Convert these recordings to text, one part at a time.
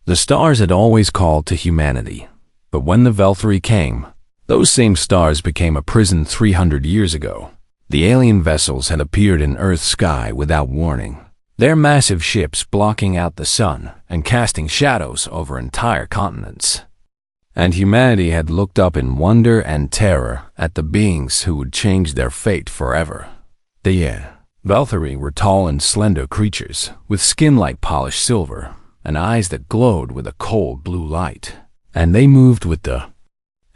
The stars had always called to humanity, but when the Valkyrie came, those same stars became a prison 300 years ago. The alien vessels had appeared in Earth's sky without warning, their massive ships blocking out the sun and casting shadows over entire continents. And humanity had looked up in wonder and terror at the beings who would change their fate forever. The Valkyrie were tall and slender creatures, with skin like polished silver, and eyes that glowed with a cold blue light. And they moved with the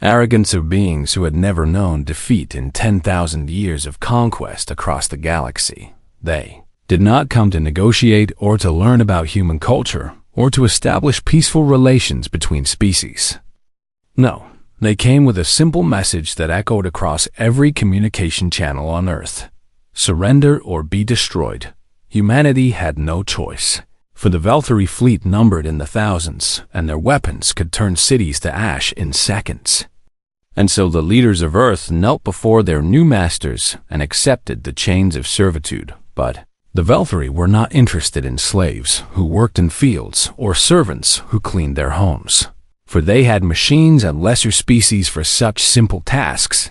arrogance of beings who had never known defeat in 10,000 years of conquest across the galaxy. They did not come to negotiate or to learn about human culture or to establish peaceful relations between species. No, they came with a simple message that echoed across every communication channel on Earth. Surrender or be destroyed. Humanity had no choice, for the Valkyrie fleet numbered in the thousands, and their weapons could turn cities to ash in seconds. And so the leaders of Earth knelt before their new masters and accepted the chains of servitude. But the Valkyrie were not interested in slaves who worked in fields or servants who cleaned their homes, for they had machines and lesser species for such simple tasks.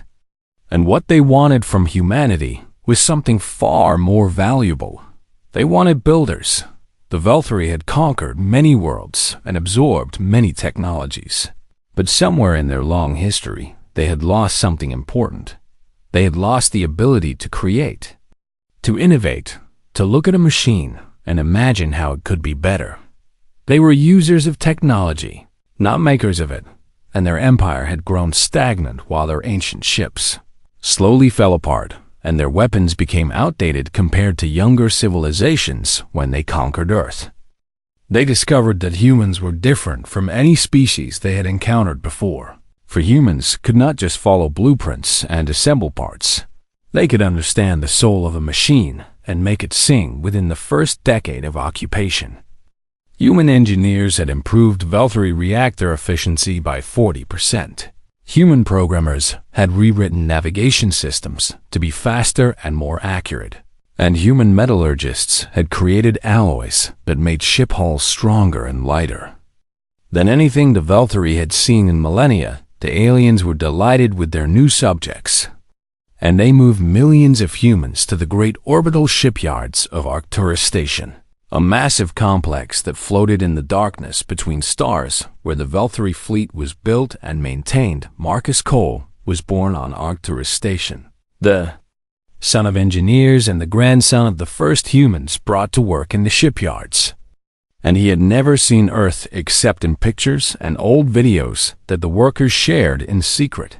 And what they wanted from humanity was something far more valuable. They wanted builders. The Valkyrie had conquered many worlds and absorbed many technologies. But somewhere in their long history, they had lost something important. They had lost the ability to create, to innovate, to look at a machine and imagine how it could be better. They were users of technology, not makers of it, and their empire had grown stagnant while their ancient ships slowly fell apart, and their weapons became outdated compared to younger civilizations when they conquered Earth. They discovered that humans were different from any species they had encountered before, for humans could not just follow blueprints and assemble parts. They could understand the soul of a machine and make it sing within the first decade of occupation. Human engineers had improved Valkyrie reactor efficiency by 40%. Human programmers had rewritten navigation systems to be faster and more accurate. And human metallurgists had created alloys that made ship hulls stronger and lighter than anything the Valkyrie had seen in millennia. The aliens were delighted with their new subjects, and they moved millions of humans to the great orbital shipyards of Arcturus Station, a massive complex that floated in the darkness between stars where the Valkyrie fleet was built and maintained. Marcus Cole was born on Arcturus Station, the son of engineers and the grandson of the first humans brought to work in the shipyards. And he had never seen Earth except in pictures and old videos that the workers shared in secret.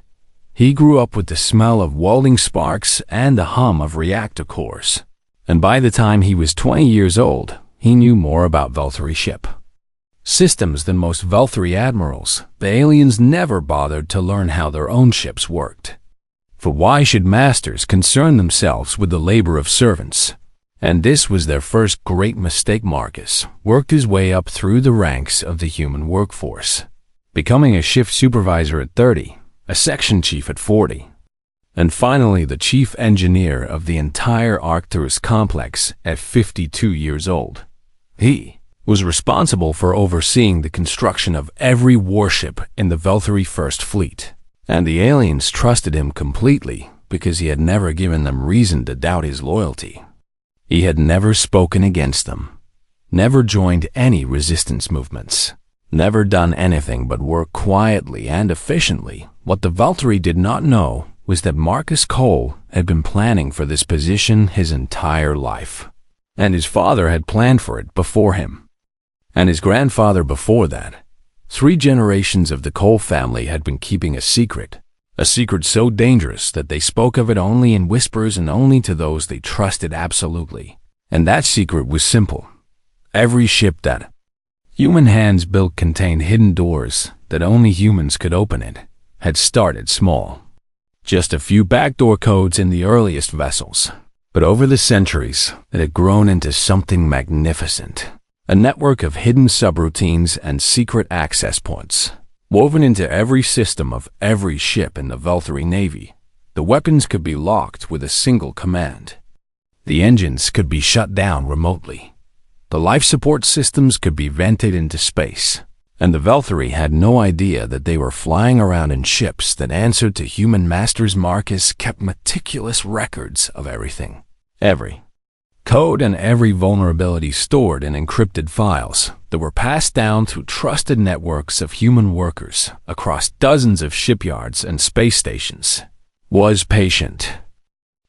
He grew up with the smell of welding sparks and the hum of reactor cores. And by the time he was 20 years old, he knew more about Valkyrie ship systems than most Valkyrie admirals. The aliens never bothered to learn how their own ships worked. For why should masters concern themselves with the labor of servants? And this was their first great mistake. Marcus worked his way up through the ranks of the human workforce, becoming a shift supervisor at 30, a section chief at 40, and finally the chief engineer of the entire Arcturus complex at 52 years old. He was responsible for overseeing the construction of every warship in the Valkyrie First Fleet. And the aliens trusted him completely because he had never given them reason to doubt his loyalty. He had never spoken against them, never joined any resistance movements, never done anything but work quietly and efficiently. What the Valkyrie did not know was that Marcus Cole had been planning for this position his entire life, and his father had planned for it before him, and his grandfather before that. 3 generations of the Cole family had been keeping a secret so dangerous that they spoke of it only in whispers and only to those they trusted absolutely. And that secret was simple. Every ship that human hands built contained hidden doors that only humans could open. It had started small, just a few backdoor codes in the earliest vessels. But over the centuries, it had grown into something magnificent. A network of hidden subroutines and secret access points, woven into every system of every ship in the Valkyrie Navy. The weapons could be locked with a single command. The engines could be shut down remotely. The life support systems could be vented into space. and the Velthari had no idea that they were flying around in ships that answered to human masters. Marcus kept meticulous records of everything. Every code and every vulnerability stored in encrypted files that were passed down through trusted networks of human workers across dozens of shipyards and space stations. Was patient,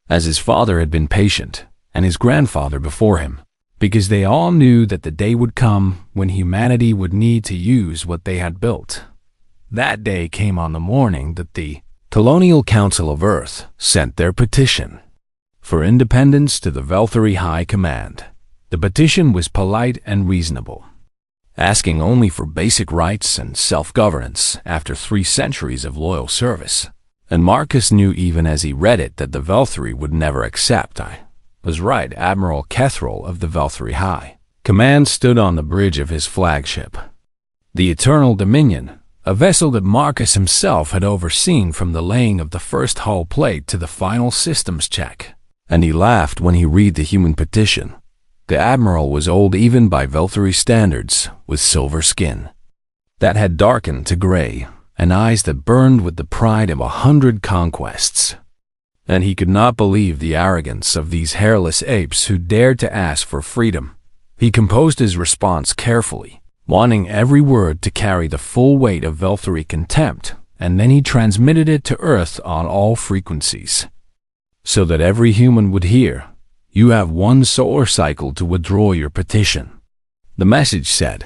as his father had been patient, and his grandfather before him, because they all knew that the day would come when humanity would need to use what they had built. That day came on the morning that the Colonial Council of Earth sent their petition for independence to the Velthari High Command. The petition was polite and reasonable, asking only for basic rights and self-governance after 3 centuries of loyal service. And Marcus knew even as he read it that the Velthari would never accept. I was right. Admiral Kethril of the Velthari High Command stood on the bridge of his flagship, the Eternal Dominion, a vessel that Marcus himself had overseen from the laying of the first hull plate to the final systems check. And he laughed when he read the human petition. The Admiral was old even by Velthari standards, with silver skin that had darkened to gray, and eyes that burned with the pride of 100 conquests. And he could not believe the arrogance of these hairless apes who dared to ask for freedom. He composed his response carefully, wanting every word to carry the full weight of Velthari contempt, and then he transmitted it to Earth on all frequencies, so that every human would hear. You have 1 solar cycle to withdraw your petition. The message said,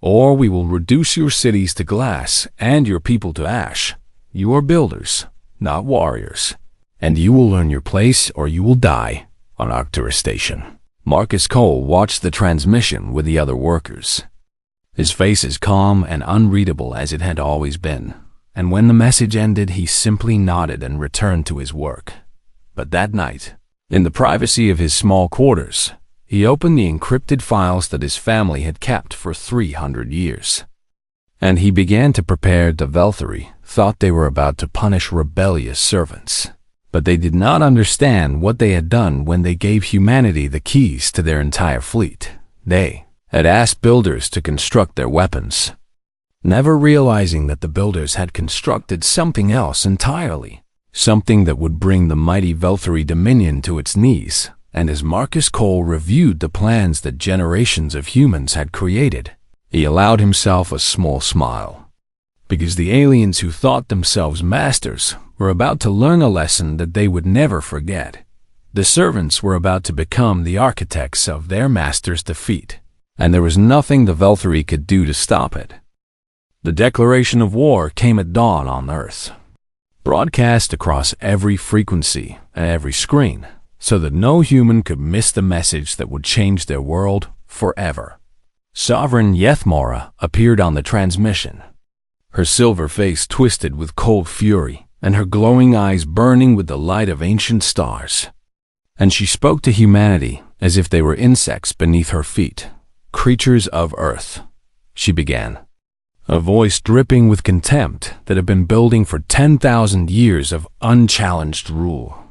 or we will reduce your cities to glass and your people to ash. You are builders, not warriors, and you will earn your place or you will die on Arcturus Station. Marcus Cole watched the transmission with the other workers, his face as calm and unreadable as it had always been, and when the message ended he simply nodded and returned to his work. But that night, in the privacy of his small quarters, he opened the encrypted files that his family had kept for 300 years. And he began to prepare. The Velthari thought they were about to punish rebellious servants, but they did not understand what they had done when they gave humanity the keys to their entire fleet. They had asked builders to construct their weapons, never realizing that the builders had constructed something else entirely. Something that would bring the mighty Velthari Dominion to its knees. And as Marcus Cole reviewed the plans that generations of humans had created, he allowed himself a small smile, because the aliens who thought themselves masters were about to learn a lesson that they would never forget. The servants were about to become the architects of their master's defeat, and there was nothing the Velthari could do to stop it. The declaration of war came at dawn on Earth, broadcast across every frequency and every screen, so that no human could miss the message that would change their world forever. Sovereign Yethmora appeared on the transmission, her silver face twisted with cold fury, and her glowing eyes burning with the light of ancient stars. And she spoke to humanity as if they were insects beneath her feet, creatures of Earth. She began, a voice dripping with contempt that had been building for 10,000 years of unchallenged rule.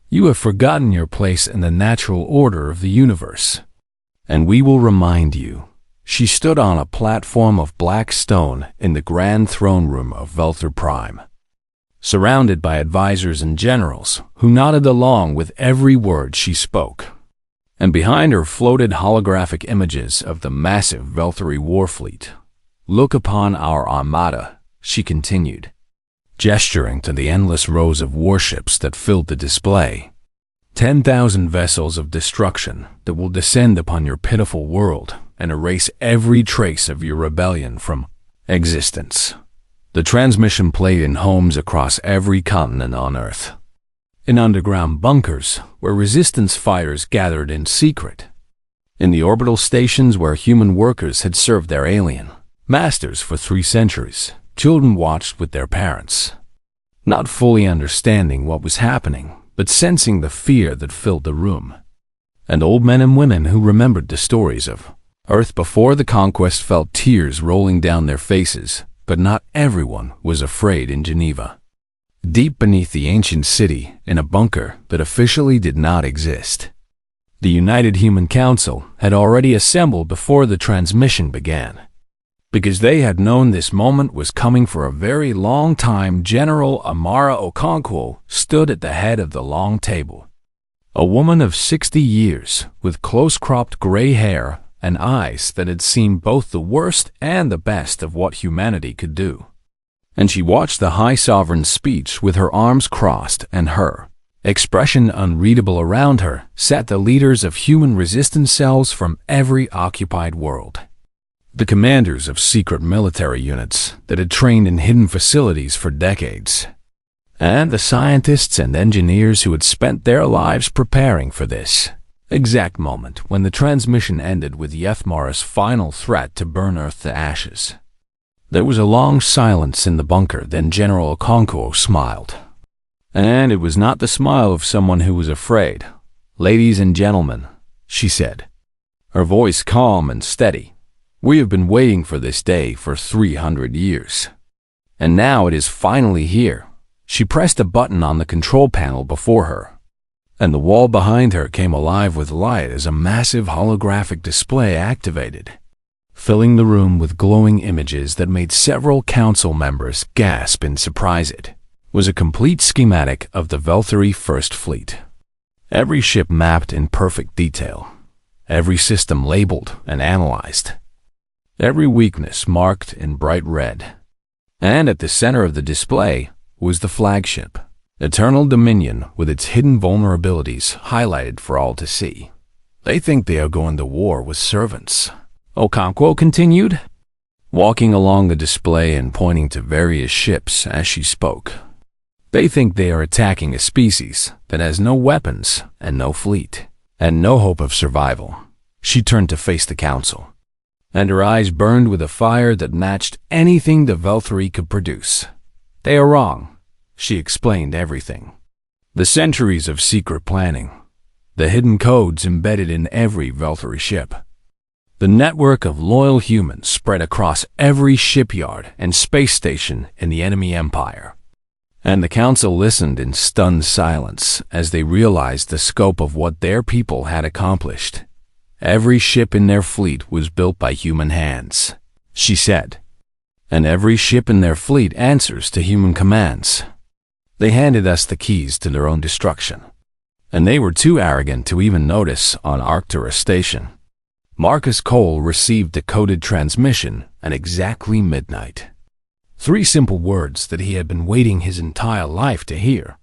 You have forgotten your place in the natural order of the universe, and we will remind you. She stood on a platform of black stone in the grand throne room of Velthar Prime, surrounded by advisors and generals who nodded along with every word she spoke. And behind her floated holographic images of the massive Velthari war fleet. Look upon our armada, she continued, gesturing to the endless rows of warships that filled the display. 10,000 vessels of destruction that will descend upon your pitiful world and erase every trace of your rebellion from existence. The transmission played in homes across every continent on Earth, in underground bunkers where resistance fighters gathered in secret, in the orbital stations where human workers had served their alien masters for 3 centuries. Children watched with their parents, not fully understanding what was happening, but sensing the fear that filled the room. And old men and women who remembered the stories of Earth before the conquest felt tears rolling down their faces, but not everyone was afraid in Geneva. Deep beneath the ancient city, in a bunker that officially did not exist, the United Human Council had already assembled before the transmission began. Because they had known this moment was coming for a very long time, General Amara Okonkwo stood at the head of the long table. A woman of 60 years, with close-cropped gray hair and eyes that had seen both the worst and the best of what humanity could do. And she watched the High Sovereign's speech with her arms crossed, and her expression unreadable around her sat the leaders of human resistance cells from every occupied world. The commanders of secret military units that had trained in hidden facilities for decades, and the scientists and engineers who had spent their lives preparing for this exact moment when the transmission ended with Yethmara's final threat to burn Earth to ashes. There was a long silence in the bunker, then General Okonkwo smiled. And it was not the smile of someone who was afraid. "Ladies and gentlemen," she said, her voice calm and steady, "we have been waiting for this day for 300 years. And now it is finally here." She pressed a button on the control panel before her, and the wall behind her came alive with light as a massive holographic display activated, filling the room with glowing images that made several council members gasp in surprise. It was a complete schematic of the Velthari First Fleet. Every ship mapped in perfect detail, every system labeled and analyzed, every weakness marked in bright red. And at the center of the display was the flagship, Eternal Dominion, with its hidden vulnerabilities highlighted for all to see. "They think they are going to war with servants," Okonkwo continued, walking along the display and pointing to various ships as she spoke. "They think they are attacking a species that has no weapons and no fleet, and no hope of survival." She turned to face the council, and her eyes burned with a fire that matched anything the Velthari could produce. "They are wrong." She explained everything. The centuries of secret planning, the hidden codes embedded in every Velthari ship, the network of loyal humans spread across every shipyard and space station in the enemy empire. And the council listened in stunned silence as they realized the scope of what their people had accomplished. "Every ship in their fleet was built by human hands," she said. "And every ship in their fleet answers to human commands. They handed us the keys to their own destruction, and they were too arrogant to even notice on Arcturus Station." Marcus Cole received a coded transmission at exactly midnight. 3 simple words that he had been waiting his entire life to hear.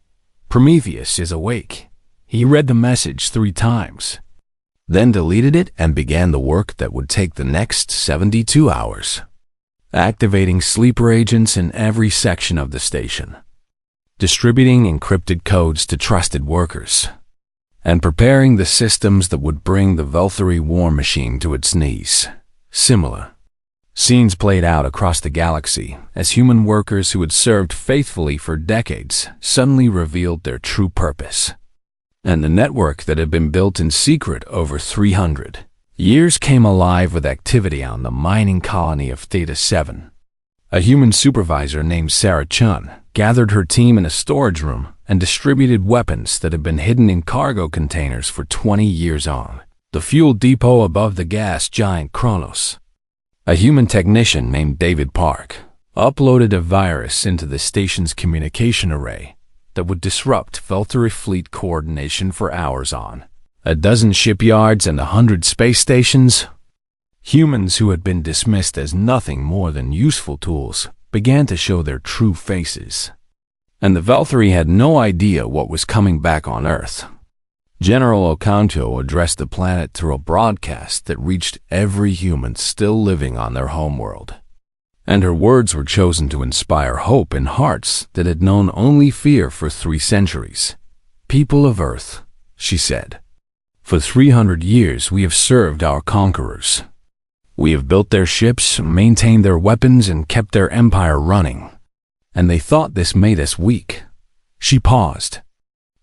"Prometheus is awake." He read the message 3 times, then deleted it and began the work that would take the next 72 hours. Activating sleeper agents in every section of the station, distributing encrypted codes to trusted workers, and preparing the systems that would bring the Velthari war machine to its knees. Similar scenes played out across the galaxy as human workers who had served faithfully for decades suddenly revealed their true purpose. And the network that had been built in secret over 300 years came alive with activity on the mining colony of Theta 7. A human supervisor named Sarah Chun gathered her team in a storage room and distributed weapons that had been hidden in cargo containers for 20 years on the fuel depot above the gas giant Kronos. A human technician named David Park uploaded a virus into the station's communication array that would disrupt Velthari fleet coordination for hours on a dozen shipyards and 100 space stations. Humans who had been dismissed as nothing more than useful tools began to show their true faces. And the Velthari had no idea what was coming back on Earth. General Okonkwo addressed the planet through a broadcast that reached every human still living on their homeworld. And her words were chosen to inspire hope in hearts that had known only fear for 3 centuries. "People of Earth," she said, "for 300 years we have served our conquerors. We have built their ships, maintained their weapons, and kept their empire running. And they thought this made us weak." She paused,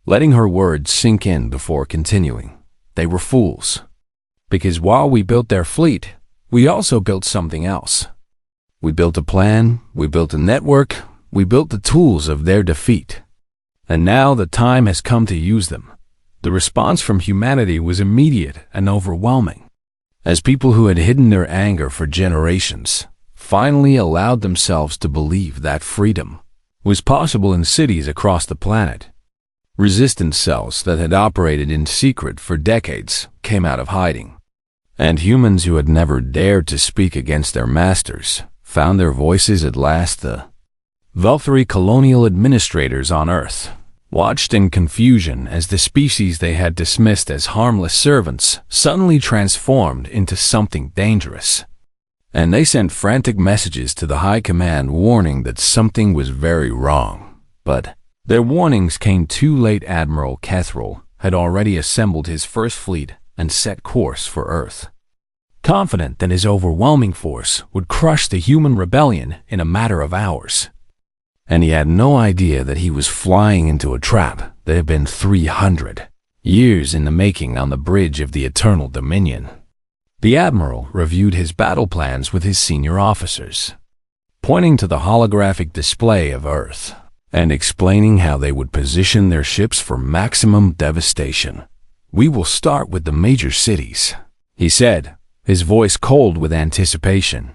letting her words sink in before continuing. "They were fools. Because while we built their fleet, we also built something else. We built a plan, we built a network, we built the tools of their defeat. And now the time has come to use them." The response from humanity was immediate and overwhelming, as people who had hidden their anger for generations finally allowed themselves to believe that freedom was possible in cities across the planet. Resistance cells that had operated in secret for decades came out of hiding, and humans who had never dared to speak against their masters found their voices at last. The Velthari colonial administrators on Earth watched in confusion as the species they had dismissed as harmless servants suddenly transformed into something dangerous. And they sent frantic messages to the High Command warning that something was very wrong. But their warnings came too late. Admiral Kethril had already assembled his first fleet and set course for Earth, confident that his overwhelming force would crush the human rebellion in a matter of hours. And he had no idea that he was flying into a trap that had been 300 years in the making on the bridge of the Eternal Dominion. The Admiral reviewed his battle plans with his senior officers, pointing to the holographic display of Earth and explaining how they would position their ships for maximum devastation. "We will start with the major cities," he said, his voice cold with anticipation.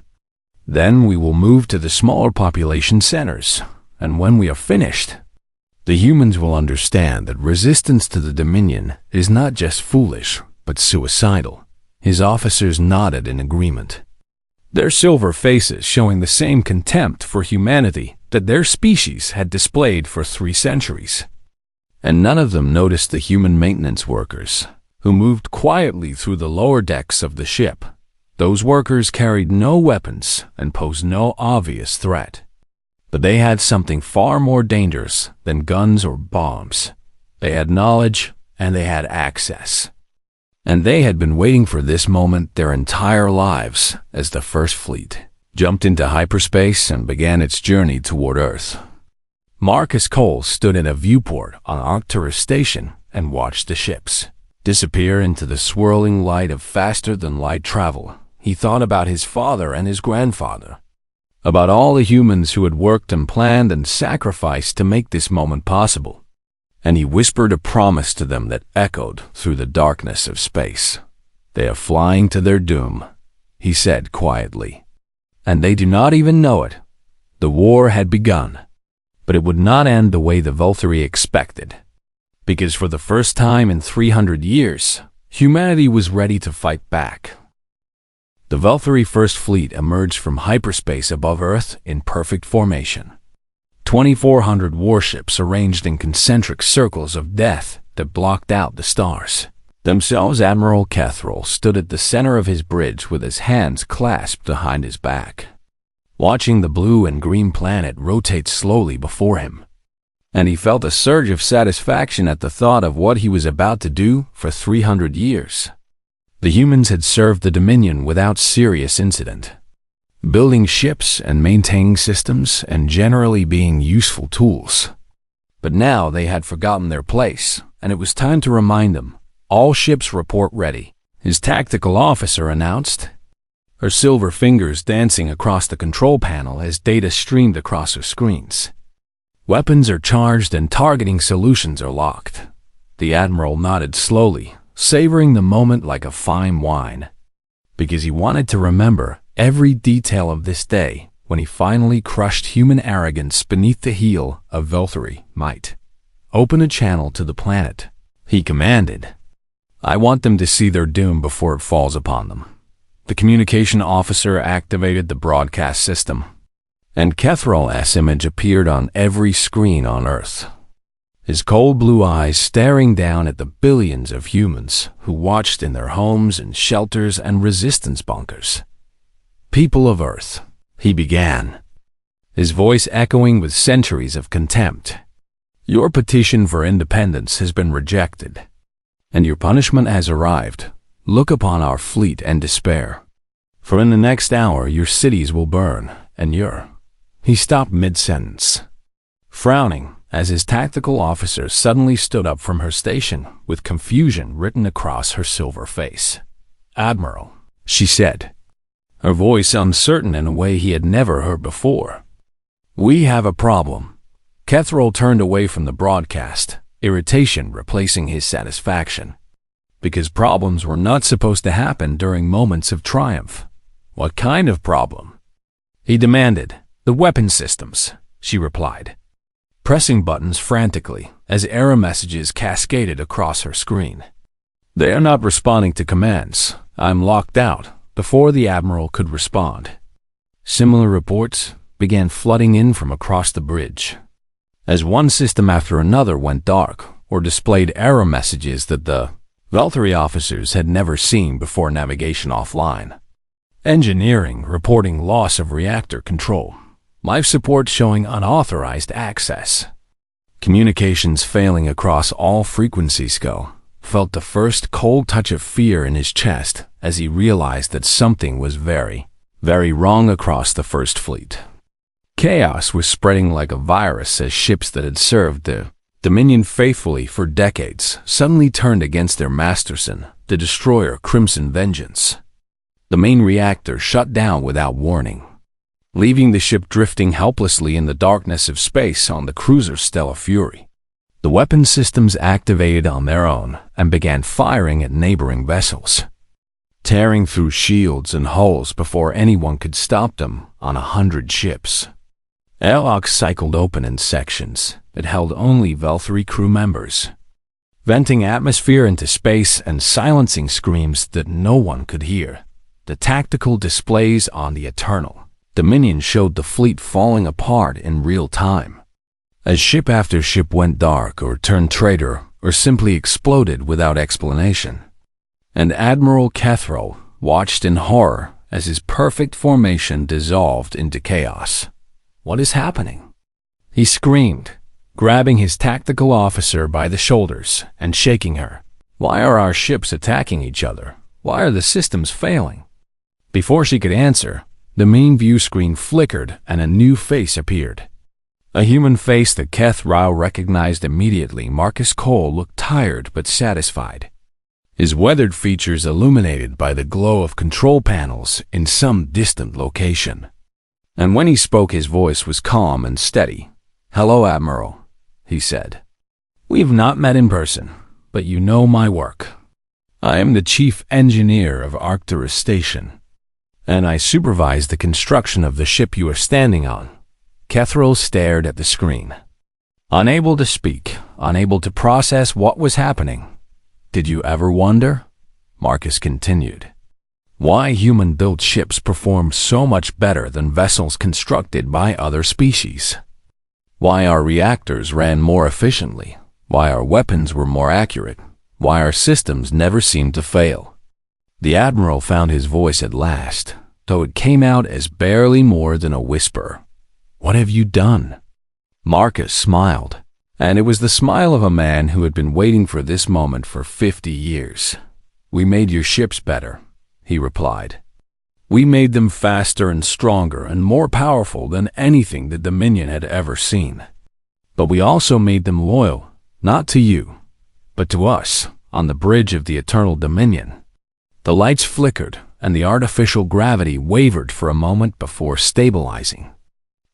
"Then we will move to the smaller population centers. And when we are finished, the humans will understand that resistance to the Dominion is not just foolish, but suicidal." His officers nodded in agreement, their silver faces showing the same contempt for humanity that their species had displayed for 3 centuries. And none of them noticed the human maintenance workers, who moved quietly through the lower decks of the ship. Those workers carried no weapons and posed no obvious threat. But they had something far more dangerous than guns or bombs. They had knowledge and they had access. And they had been waiting for this moment their entire lives as the First Fleet jumped into hyperspace and began its journey toward Earth. Marcus Cole stood in a viewport on Arcturus Station and watched the ships disappear into the swirling light of faster-than-light travel. He thought about his father and his grandfather, about all the humans who had worked and planned and sacrificed to make this moment possible. And he whispered a promise to them that echoed through the darkness of space. "They are flying to their doom," he said quietly. "And they do not even know it." The war had begun, but it would not end the way the Velthari expected. Because for the first time in 300 years, humanity was ready to fight back. The Velthari First Fleet emerged from hyperspace above Earth in perfect formation. 2,400 warships arranged in concentric circles of death that blocked out the stars. Themselves, Admiral Kethril stood at the center of his bridge with his hands clasped behind his back, watching the blue and green planet rotate slowly before him. And he felt a surge of satisfaction at the thought of what he was about to do for 300 years. The humans had served the Dominion without serious incident, building ships and maintaining systems and generally being useful tools. But now they had forgotten their place, and it was time to remind them. "All ships report ready," his tactical officer announced, her silver fingers dancing across the control panel as data streamed across her screens. "Weapons are charged and targeting solutions are locked." The Admiral nodded slowly, savoring the moment like a fine wine, because he wanted to remember every detail of this day when he finally crushed human arrogance beneath the heel of Velthari might. "Open a channel to the planet," he commanded. "I want them to see their doom before it falls upon them." The communication officer activated the broadcast system, and Kethril's image appeared on every screen on Earth, his cold blue eyes staring down at the billions of humans who watched in their homes and shelters and resistance bunkers. "People of Earth," he began, his voice echoing with centuries of contempt, "your petition for independence has been rejected, and your punishment has arrived. Look upon our fleet and despair. For in the next hour your cities will burn, and your—" He stopped mid-sentence, frowning as his tactical officer suddenly stood up from her station with confusion written across her silver face. "Admiral," she said, her voice uncertain in a way he had never heard before, "we have a problem." Kethril turned away from the broadcast, irritation replacing his satisfaction, because problems were not supposed to happen during moments of triumph. "What kind of problem?" He demanded. "The weapon systems," she replied, pressing buttons frantically as error messages cascaded across her screen. "They are not responding to commands. I'm locked out," before the Admiral could respond. Similar reports began flooding in from across the bridge, as one system after another went dark or displayed error messages that the Valtteri officers had never seen before navigation offline. Engineering reporting loss of reactor control. Life support showing unauthorized access. Communications failing across all frequencies. Skull felt the first cold touch of fear in his chest as he realized that something was very, very wrong across the First Fleet. Chaos was spreading like a virus as ships that had served the Dominion faithfully for decades suddenly turned against their masterson, the destroyer Crimson Vengeance. The main reactor shut down without warning, leaving the ship drifting helplessly in the darkness of space on the cruiser Stellar Fury. The weapon systems activated on their own and began firing at neighboring vessels, tearing through shields and hulls before anyone could stop them on 100 ships. Airlocks cycled open in sections that held only Valtteri crew members, venting atmosphere into space and silencing screams that no one could hear. The tactical displays on the Eternal Dominion showed the fleet falling apart in real time, as ship after ship went dark or turned traitor or simply exploded without explanation. And Admiral Kethro watched in horror as his perfect formation dissolved into chaos. "What is happening?" he screamed, grabbing his tactical officer by the shoulders and shaking her. "Why are our ships attacking each other? Why are the systems failing?" Before she could answer, the main view screen flickered and a new face appeared. A human face that Kethro recognized immediately. Marcus Cole looked tired but satisfied, his weathered features illuminated by the glow of control panels in some distant location. And when he spoke, his voice was calm and steady. "Hello, Admiral," he said. "We have not met in person, but you know my work. I am the chief engineer of Arcturus Station, and I supervise the construction of the ship you are standing on." Kethro stared at the screen, unable to speak, unable to process what was happening. "Did you ever wonder," Marcus continued, "why human-built ships perform so much better than vessels constructed by other species? Why our reactors ran more efficiently? Why our weapons were more accurate? Why our systems never seemed to fail?" The Admiral found his voice at last, though it came out as barely more than a whisper. "What have you done?" Marcus smiled, and it was the smile of a man who had been waiting for this moment for 50 years. "We made your ships better," he replied. "We made them faster and stronger and more powerful than anything the Dominion had ever seen. But we also made them loyal, not to you, but to us, on the bridge of the Eternal Dominion." The lights flickered, and the artificial gravity wavered for a moment before stabilizing.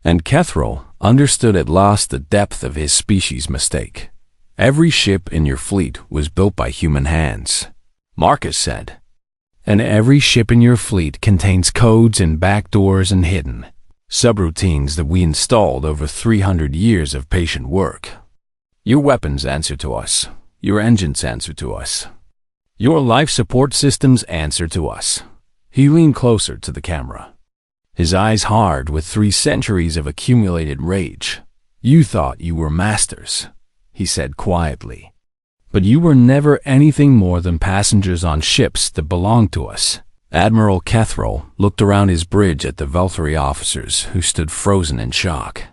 And Kethro understood at last the depth of his species' mistake. "Every ship in your fleet was built by human hands," Marcus said. "And every ship in your fleet contains codes and backdoors and hidden subroutines that we installed over 300 years of patient work. Your weapons answer to us. Your engines answer to us. Your life support systems answer to us." He leaned closer to the camera, his eyes hard with 3 centuries of accumulated rage. "You thought you were masters," he said quietly. "But you were never anything more than passengers on ships that belonged to us." Admiral Kethro looked around his bridge at the Valtteri officers who stood frozen in shock,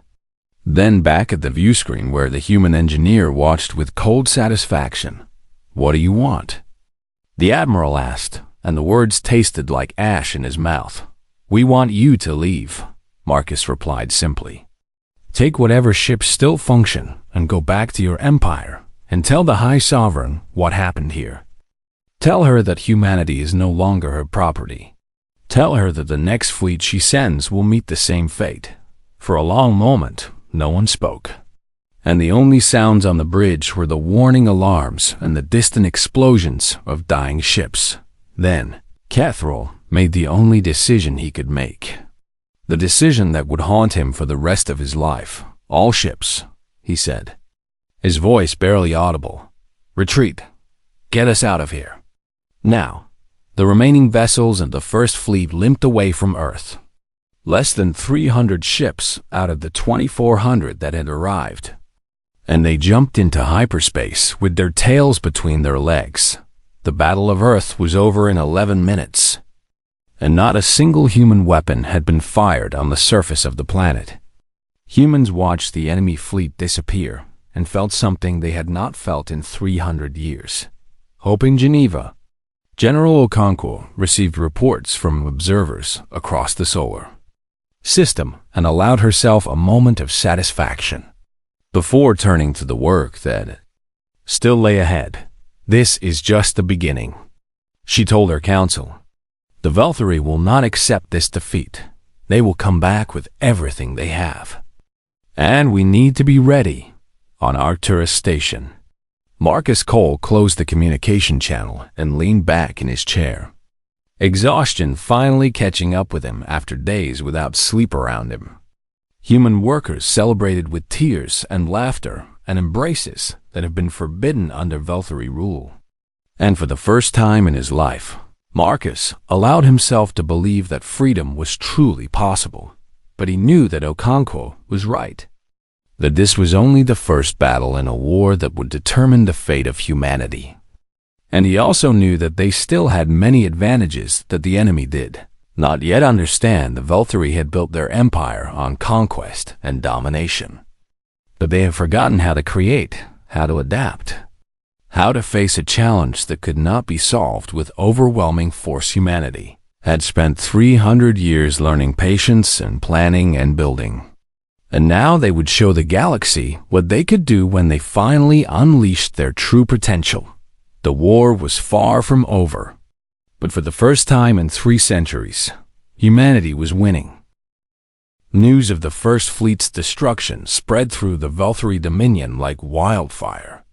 then back at the view screen where the human engineer watched with cold satisfaction. "What do you want?" the Admiral asked, and the words tasted like ash in his mouth. "We want you to leave," Marcus replied simply. "Take whatever ships still function and go back to your empire and tell the High Sovereign what happened here. Tell her that humanity is no longer her property. Tell her that the next fleet she sends will meet the same fate." For a long moment, no one spoke, and the only sounds on the bridge were the warning alarms and the distant explosions of dying ships. Then, Kethro made the only decision he could make. The decision that would haunt him for the rest of his life. All ships, he said, his voice barely audible. Retreat. Get us out of here. Now, the remaining vessels and the first fleet limped away from Earth. Less than 300 ships out of the 2,400 that had arrived. And they jumped into hyperspace with their tails between their legs. The Battle of Earth was over in 11 minutes. And not a single human weapon had been fired on the surface of the planet. Humans watched the enemy fleet disappear and felt something they had not felt in 300 years. Hope in Geneva. General Okonkwo received reports from observers across the solar system and allowed herself a moment of satisfaction before turning to the work that still lay ahead. This is just the beginning, she told her council. The Velthari will not accept this defeat. They will come back with everything they have. And we need to be ready on Arcturus Station. Marcus Cole closed the communication channel and leaned back in his chair, exhaustion finally catching up with him after days without sleep around him. Human workers celebrated with tears and laughter and embraces that have been forbidden under Velthari rule. And for the first time in his life, Marcus allowed himself to believe that freedom was truly possible. But he knew that Okonkwo was right, that this was only the first battle in a war that would determine the fate of humanity. And he also knew that they still had many advantages that the enemy did not yet understand. The Velthari had built their empire on conquest and domination. But they have forgotten how to create, how to adapt, how to face a challenge that could not be solved with overwhelming force. Humanity had spent 300 years learning patience and planning and building. And now they would show the galaxy what they could do when they finally unleashed their true potential. The war was far from over. But for the first time in 3 centuries, humanity was winning. News of the First Fleet's destruction spread through the Velthari Dominion like wildfire,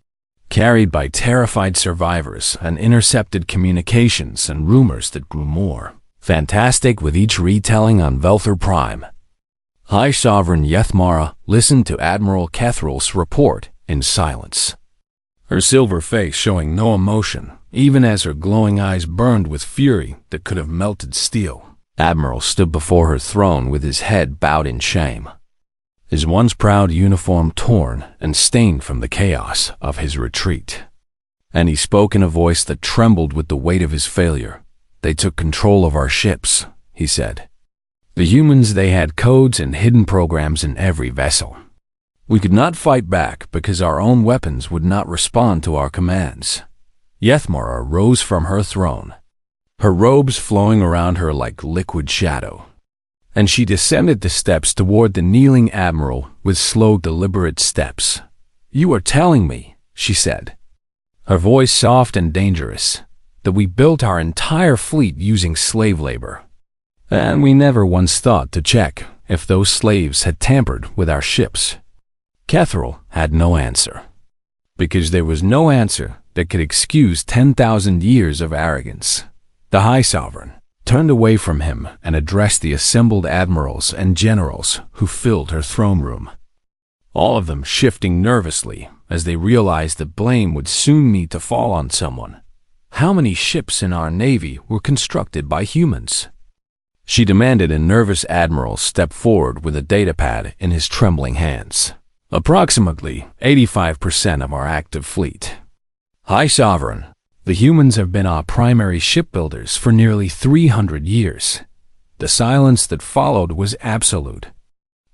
carried by terrified survivors and intercepted communications and rumors that grew more fantastic with each retelling on Velthar Prime. High Sovereign Yethmara listened to Admiral Kethral's report in silence, her silver face showing no emotion, even as her glowing eyes burned with fury that could have melted steel. Admiral stood before her throne with his head bowed in shame, his once proud uniform torn and stained from the chaos of his retreat. And he spoke in a voice that trembled with the weight of his failure. They took control of our ships, he said. The humans, they had codes and hidden programs in every vessel. We could not fight back because our own weapons would not respond to our commands. Yethmara rose from her throne, her robes flowing around her like liquid shadow, and she descended the steps toward the kneeling admiral with slow, deliberate steps. You are telling me, she said, her voice soft and dangerous, that we built our entire fleet using slave labor. And we never once thought to check if those slaves had tampered with our ships. Kethral had no answer, because there was no answer that could excuse 10,000 years of arrogance. The High Sovereign turned away from him and addressed the assembled admirals and generals who filled her throne room, all of them shifting nervously as they realized that blame would soon need to fall on someone. How many ships in our navy were constructed by humans? She demanded, and nervous admiral stepped forward with a datapad in his trembling hands. Approximately 85% of our active fleet. High Sovereign, the humans have been our primary shipbuilders for nearly 300 years. The silence that followed was absolute.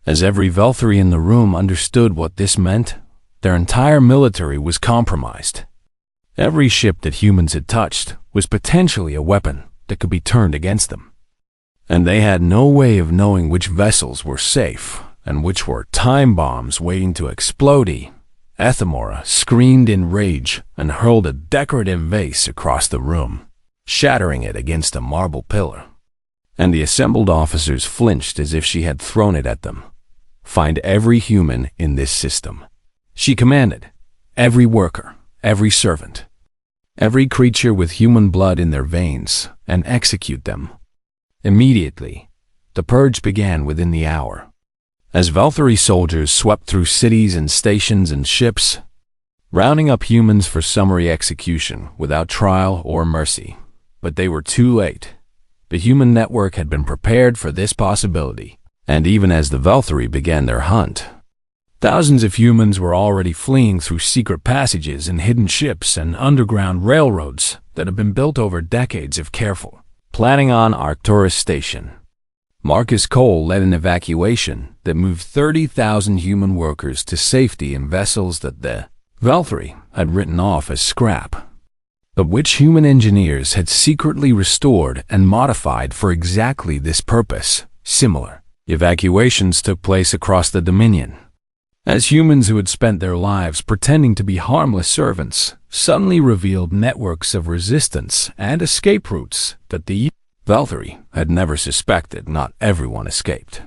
As every Velthari in the room understood what this meant, their entire military was compromised. Every ship that humans had touched was potentially a weapon that could be turned against them. And they had no way of knowing which vessels were safe and which were time bombs waiting to explode. Yethmara screamed in rage and hurled a decorative vase across the room, shattering it against a marble pillar. And the assembled officers flinched as if she had thrown it at them. Find every human in this system, she commanded. Every worker, every servant, every creature with human blood in their veins, and execute them. Immediately, The purge began within the hour. As Velthari soldiers swept through cities and stations and ships, rounding up humans for summary execution without trial or mercy. But they were too late. The human network had been prepared for this possibility, and even as the Velthari began their hunt, thousands of humans were already fleeing through secret passages and hidden ships and underground railroads that had been built over decades of careful planning on Arcturus Station. Marcus Cole led an evacuation that moved 30,000 human workers to safety in vessels that the Velthari had written off as scrap, but which human engineers had secretly restored and modified for exactly this purpose. Similar evacuations took place across the Dominion, as humans who had spent their lives pretending to be harmless servants suddenly revealed networks of resistance and escape routes that the Velthari had never suspected. Not everyone escaped,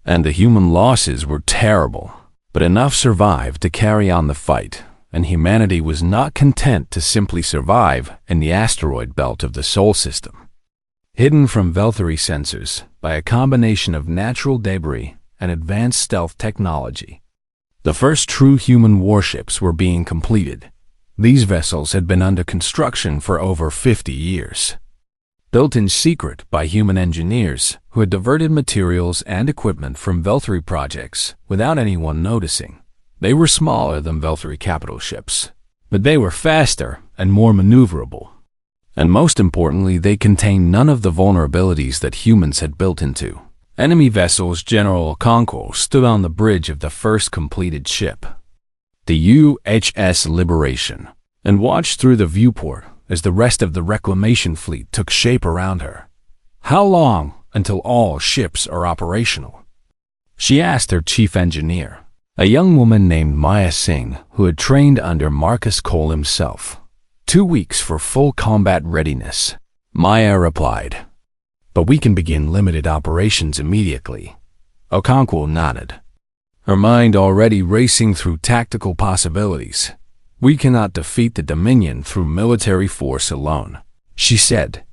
and the human losses were terrible, but enough survived to carry on the fight, and humanity was not content to simply survive in the asteroid belt of the Sol system, hidden from Velthari sensors by a combination of natural debris and advanced stealth technology. The first true human warships were being completed. These vessels had been under construction for over 50 years. Built in secret by human engineers who had diverted materials and equipment from Velthari projects without anyone noticing. They were smaller than Velthari capital ships, but they were faster and more maneuverable. And most importantly, they contained none of the vulnerabilities that humans had built into. Enemy vessels General Okonkwo stood on the bridge of the first completed ship, the UHS Liberation, and watched through the viewport as the rest of the reclamation fleet took shape around her. "How long until all ships are operational?" she asked her chief engineer, a young woman named Maya Singh who had trained under Marcus Cole himself. 2 weeks for full combat readiness," Maya replied. "But we can begin limited operations immediately." Okonkwo nodded, her mind already racing through tactical possibilities. "We cannot defeat the Dominion through military force alone," she said.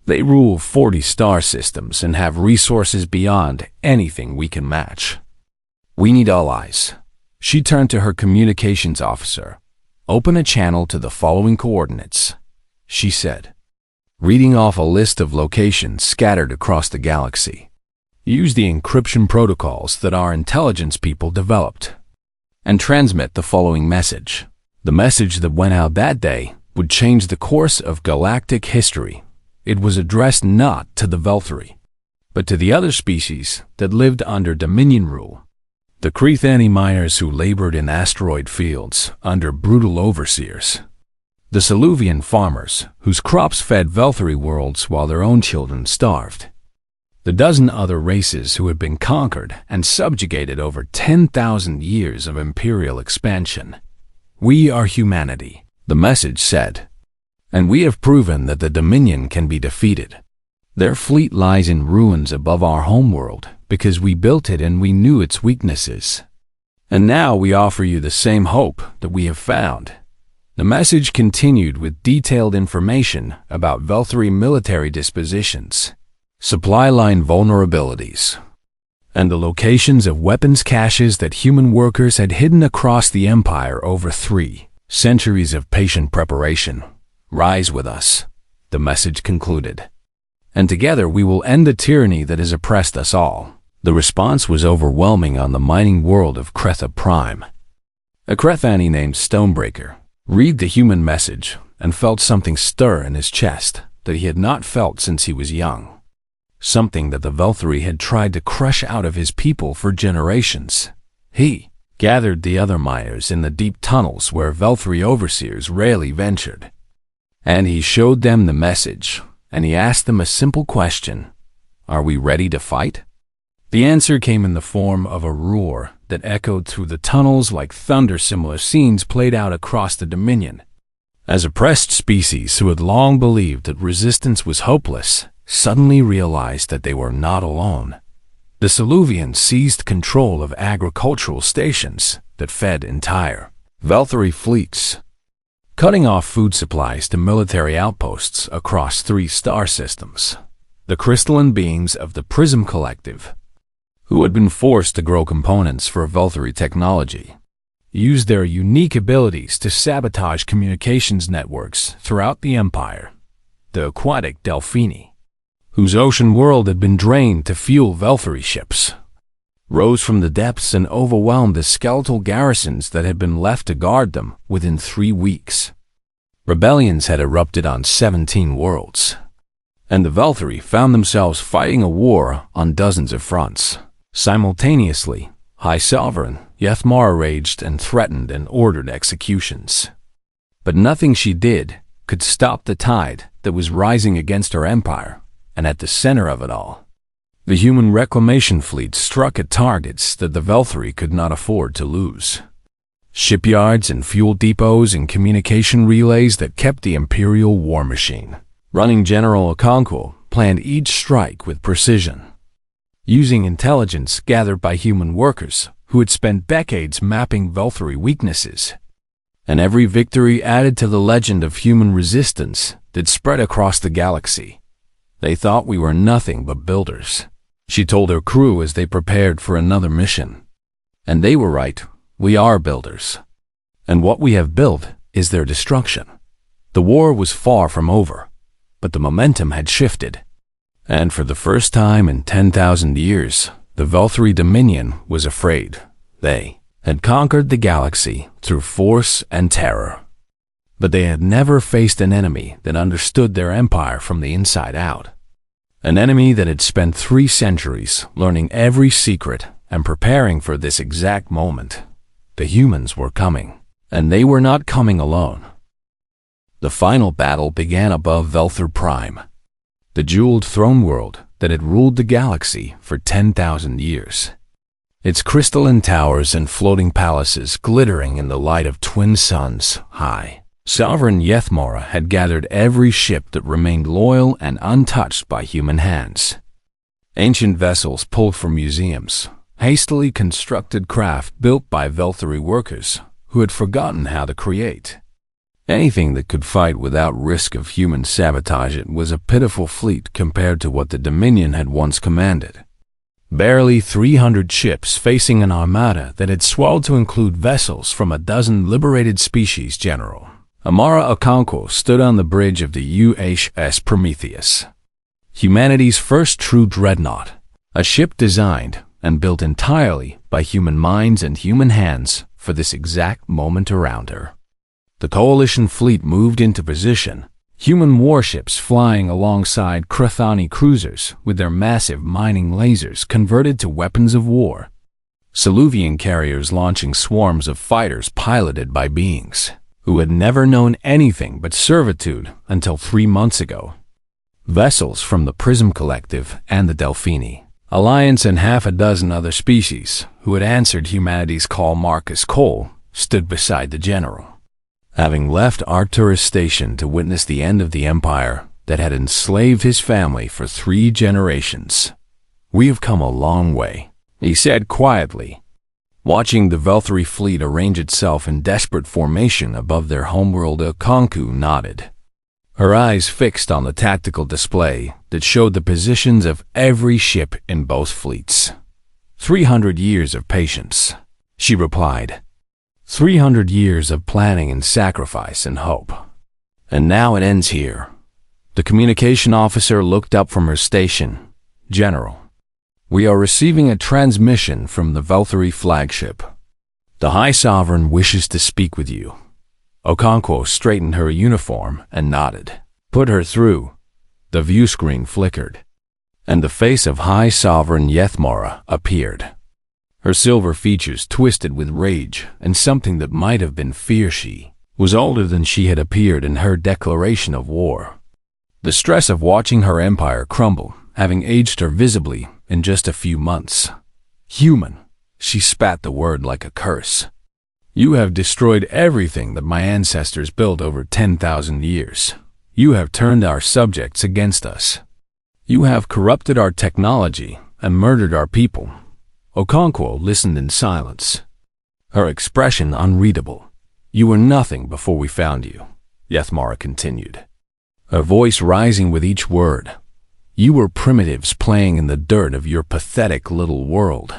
"They rule 40 star systems and have resources beyond anything we can match. We need allies." She turned to her communications officer. "Open a channel to the following coordinates," she said, reading off a list of locations scattered across the galaxy. "Use the encryption protocols that our intelligence people developed, and transmit the following message." The message that went out that day would change the course of galactic history. It was addressed not to the Velthari, but to the other species that lived under Dominion rule. The Krethani miners who labored in asteroid fields under brutal overseers. The Saluvian farmers whose crops fed Velthari worlds while their own children starved. The dozen other races who had been conquered and subjugated over 10,000 years of imperial expansion. "We are humanity," the message said, "and we have proven that the Dominion can be defeated. Their fleet lies in ruins above our homeworld because we built it and we knew its weaknesses. And now we offer you the same hope that we have found." The message continued with detailed information about Velthari military dispositions, supply line vulnerabilities, and the locations of weapons caches that human workers had hidden across the Empire over 3 centuries of patient preparation. "Rise with us," the message concluded, "and together we will end the tyranny that has oppressed us all." The response was overwhelming on the mining world of Kretha Prime. A Krethani named Stonebreaker read the human message and felt something stir in his chest that he had not felt since he was young. Something that the Velthari had tried to crush out of his people for generations. He gathered the other miners in the deep tunnels where Velthari overseers rarely ventured, and he showed them the message, and he asked them a simple question: "Are we ready to fight?" The answer came in the form of a roar that echoed through the tunnels like thunder. Similar scenes played out across the Dominion, as oppressed species who had long believed that resistance was hopeless suddenly realized that they were not alone. The Saluvians seized control of agricultural stations that fed entire Velthari fleets, cutting off food supplies to military outposts across 3 star systems. the crystalline beings of the Prism Collective, who had been forced to grow components for Velthari technology, used their unique abilities to sabotage communications networks throughout the Empire. The aquatic Delphini, whose ocean world had been drained to fuel Velthari ships, rose from the depths and overwhelmed the skeletal garrisons that had been left to guard them within 3 weeks. Rebellions had erupted on 17 worlds, and the Velthari found themselves fighting a war on dozens of fronts. Simultaneously, High Sovereign Yethmara raged and threatened and ordered executions. But nothing she did could stop the tide that was rising against her empire, and at the center of it all, the human reclamation fleet struck at targets that the Velthari could not afford to lose. Shipyards and fuel depots and communication relays that kept the Imperial war machine running. General Okonkwo planned each strike with precision, using intelligence gathered by human workers who had spent decades mapping Velthari weaknesses. And every victory added to the legend of human resistance that spread across the galaxy. They thought we were nothing but builders, she told her crew as they prepared for another mission. And they were right, we are builders. And what we have built is their destruction. The war was far from over, but the momentum had shifted. And for the first time in 10,000 years, the Velthari Dominion was afraid. They had conquered the galaxy through force and terror. But they had never faced an enemy that understood their empire from the inside out. An enemy that had spent 3 centuries learning every secret and preparing for this exact moment. The humans were coming, and they were not coming alone. The final battle began above Velthar Prime, the jeweled throne world that had ruled the galaxy for 10,000 years. Its crystalline towers and floating palaces glittering in the light of twin suns. High Sovereign Yethmara had gathered every ship that remained loyal and untouched by human hands. Ancient vessels pulled from museums, hastily constructed craft built by Velthari workers who had forgotten how to create. Anything that could fight without risk of human sabotage it was a pitiful fleet compared to what the Dominion had once commanded. Barely 300 ships facing an armada that had swelled to include vessels from a dozen liberated species. General Amara Okonkwo stood on the bridge of the UHS Prometheus, humanity's first true dreadnought, a ship designed and built entirely by human minds and human hands for this exact moment around her. The coalition fleet moved into position, human warships flying alongside Krathani cruisers with their massive mining lasers converted to weapons of war. Saluvian carriers launching swarms of fighters piloted by beings who had never known anything but servitude until 3 months ago. Vessels from the Prism Collective and the Delphini Alliance and half a dozen other species who had answered humanity's call. Marcus Cole stood beside the general, having left Arcturus Station to witness the end of the empire that had enslaved his family for 3 generations. "We have come a long way," he said quietly, watching the Velthari fleet arrange itself in desperate formation above their homeworld. Okonkwo nodded, her eyes fixed on the tactical display that showed the positions of every ship in both fleets. 300 years of patience, she replied. 300 years of planning and sacrifice and hope. And now it ends here. The communication officer looked up from her station. "General, we are receiving a transmission from the Velthari flagship. The High Sovereign wishes to speak with you." Okonkwo straightened her uniform and nodded. "Put her through." The view screen flickered, and the face of High Sovereign Yethmara appeared. Her silver features twisted with rage and something that might have been fear. She was older than she had appeared in her declaration of war. The stress of watching her empire crumble having aged her visibly in just a few months. "Human," she spat the word like a curse. "You have destroyed everything that my ancestors built over 10,000 years. You have turned our subjects against us. You have corrupted our technology and murdered our people." Okonkwo listened in silence, her expression unreadable. "You were nothing before we found you," Yethmara continued, her voice rising with each word. You were primitives playing in the dirt of your pathetic little world.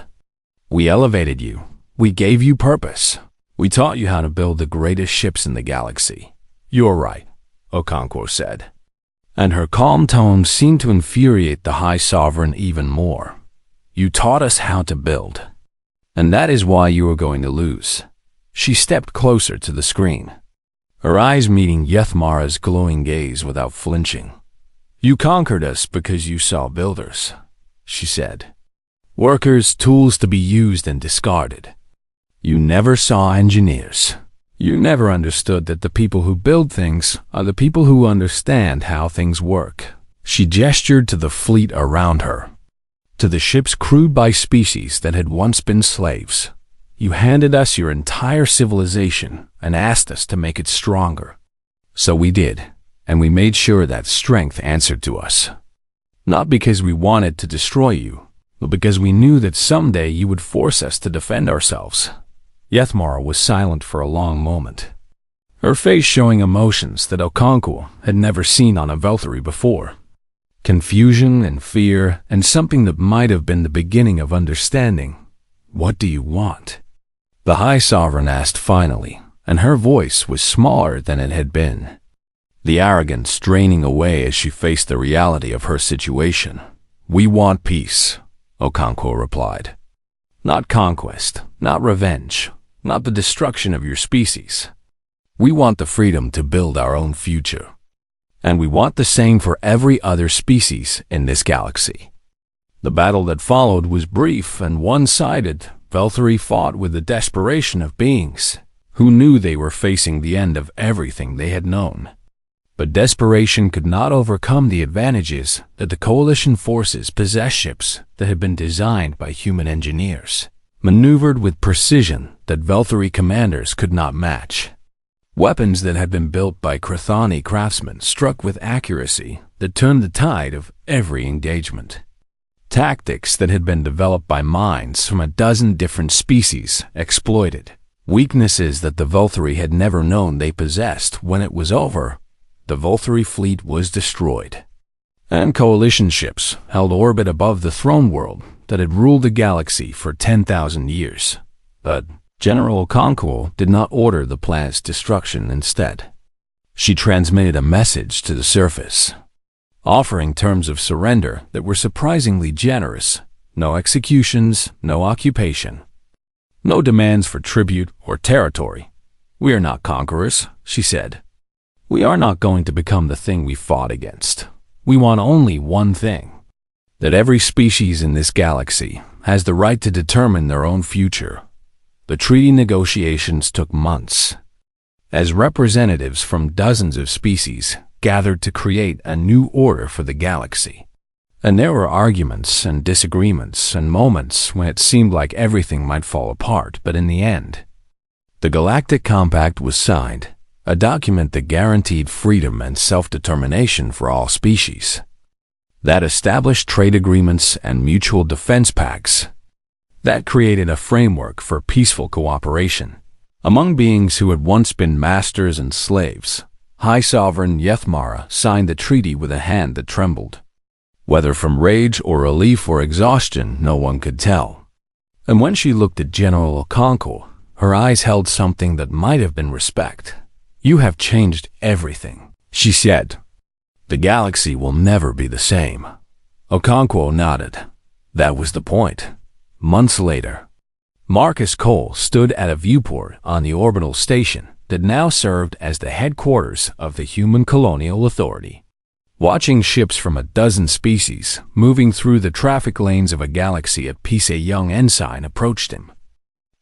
We elevated you. We gave you purpose. We taught you how to build the greatest ships in the galaxy. You're right, Okonkwo said. And her calm tone seemed to infuriate the High Sovereign even more. You taught us how to build. And that is why you are going to lose. She stepped closer to the screen, her eyes meeting Yethmara's glowing gaze without flinching. You conquered us because you saw builders, she said. Workers, tools to be used and discarded. You never saw engineers. You never understood that the people who build things are the people who understand how things work. She gestured to the fleet around her, to the ships crewed by species that had once been slaves. You handed us your entire civilization and asked us to make it stronger. So we did, and we made sure that strength answered to us. Not because we wanted to destroy you, but because we knew that someday you would force us to defend ourselves. Yethmara was silent for a long moment, her face showing emotions that Okonkwo had never seen on a Velthari before. Confusion and fear, and something that might have been the beginning of understanding. What do you want? The High Sovereign asked finally, and her voice was smaller than it had been, the arrogance draining away as she faced the reality of her situation. We want peace, Okonkwo replied. Not conquest, not revenge, not the destruction of your species. We want the freedom to build our own future. And we want the same for every other species in this galaxy. The battle that followed was brief and one-sided. Velthari fought with the desperation of beings who knew they were facing the end of everything they had known. But desperation could not overcome the advantages that the coalition forces possessed ships that had been designed by human engineers, maneuvered with precision that Velthari commanders could not match. Weapons that had been built by Krathani craftsmen struck with accuracy that turned the tide of every engagement. Tactics that had been developed by minds from a dozen different species exploited weaknesses that the Velthari had never known they possessed. When it was over, the Velthari fleet was destroyed, and coalition ships held orbit above the throne world that had ruled the galaxy for 10,000 years. But General Okonkwo did not order the planet's destruction. Instead, she transmitted a message to the surface, offering terms of surrender that were surprisingly generous. No executions, no occupation, no demands for tribute or territory. We are not conquerors, she said. We are not going to become the thing we fought against. We want only one thing: that every species in this galaxy has the right to determine their own future. The treaty negotiations took months, as representatives from dozens of species gathered to create a new order for the galaxy. And there were arguments and disagreements and moments when it seemed like everything might fall apart, but in the end, the Galactic Compact was signed, a document that guaranteed freedom and self-determination for all species, that established trade agreements and mutual defense pacts, that created a framework for peaceful cooperation among beings who had once been masters and slaves. High Sovereign Yethmara signed the treaty with a hand that trembled. Whether from rage or relief or exhaustion, no one could tell. And when she looked at General Okonkwo, her eyes held something that might have been respect. You have changed everything, she said. The galaxy will never be the same. Okonkwo nodded. That was the point. Months later, Marcus Cole stood at a viewport on the orbital station that now served as the headquarters of the Human Colonial Authority. Watching ships from a dozen species moving through the traffic lanes of a galaxy at peace, a young ensign approached him.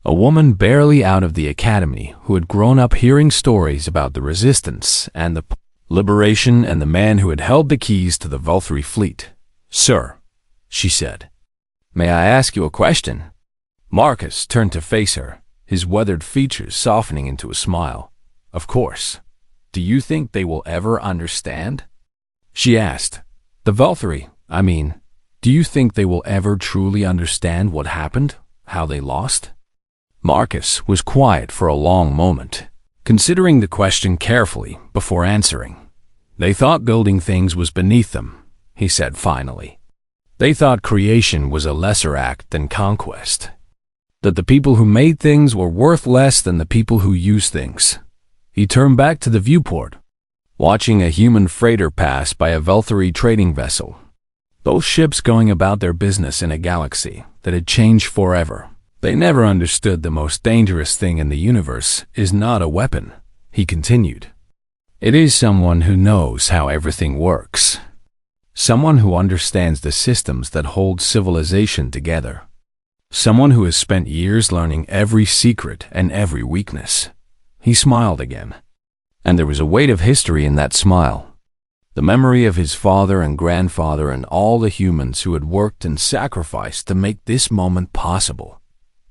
A woman barely out of the academy who had grown up hearing stories about the resistance and the liberation and the man who had held the keys to the Velthari fleet. Sir, she said, may I ask you a question? Marcus turned to face her, his weathered features softening into a smile. Of course. Do you think they will ever understand? She asked. The Velthari, do you think they will ever truly understand what happened, how they lost? Marcus was quiet for a long moment, considering the question carefully before answering. They thought building things was beneath them. he said finally. They thought creation was a lesser act than conquest. That the people who made things were worth less than the people who used things. He turned back to the viewport, watching a human freighter pass by a Velthari trading vessel. Both ships going about their business in a galaxy that had changed forever. They never understood the most dangerous thing in the universe is not a weapon, he continued. It is someone who knows how everything works. Someone who understands the systems that hold civilization together. Someone who has spent years learning every secret and every weakness. He smiled again. And there was a weight of history in that smile. The memory of his father and grandfather and all the humans who had worked and sacrificed to make this moment possible.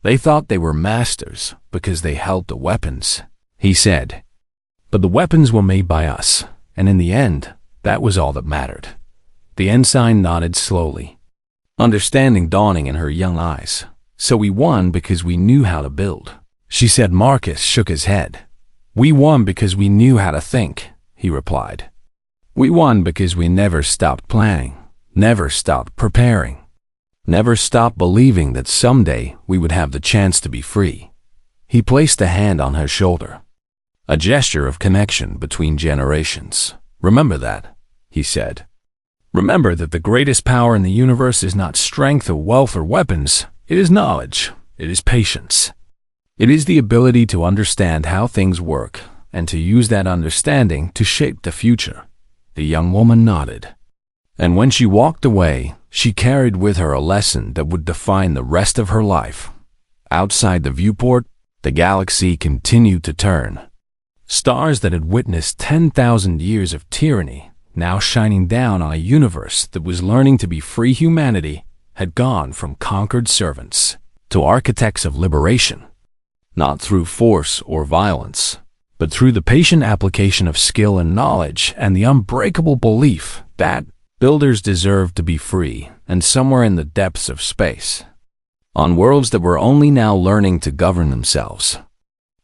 They thought they were masters because they held the weapons, he said. But the weapons were made by us, and in the end, that was all that mattered. The ensign nodded slowly, understanding dawning in her young eyes. So we won because we knew how to build, she said. Marcus shook his head. We won because we knew how to think, he replied. We won because we never stopped planning, never stopped preparing, never stopped believing that someday we would have the chance to be free. He placed a hand on her shoulder, a gesture of connection between generations. Remember that, he said. Remember that the greatest power in the universe is not strength or wealth or weapons. It is knowledge. It is patience. It is the ability to understand how things work and to use that understanding to shape the future. The young woman nodded. And when she walked away, she carried with her a lesson that would define the rest of her life. Outside the viewport, the galaxy continued to turn. Stars that had witnessed 10,000 years of tyranny, now shining down on a universe that was learning to be free humanity, had gone from conquered servants to architects of liberation, not through force or violence, but through the patient application of skill and knowledge and the unbreakable belief that builders deserved to be free and somewhere in the depths of space, on worlds that were only now learning to govern themselves.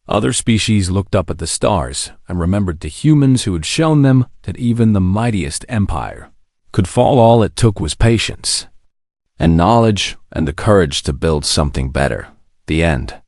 Other species looked up at the stars and remembered the humans who had shown them that even the mightiest empire could fall. All it took was patience and knowledge and the courage to build something better. The end.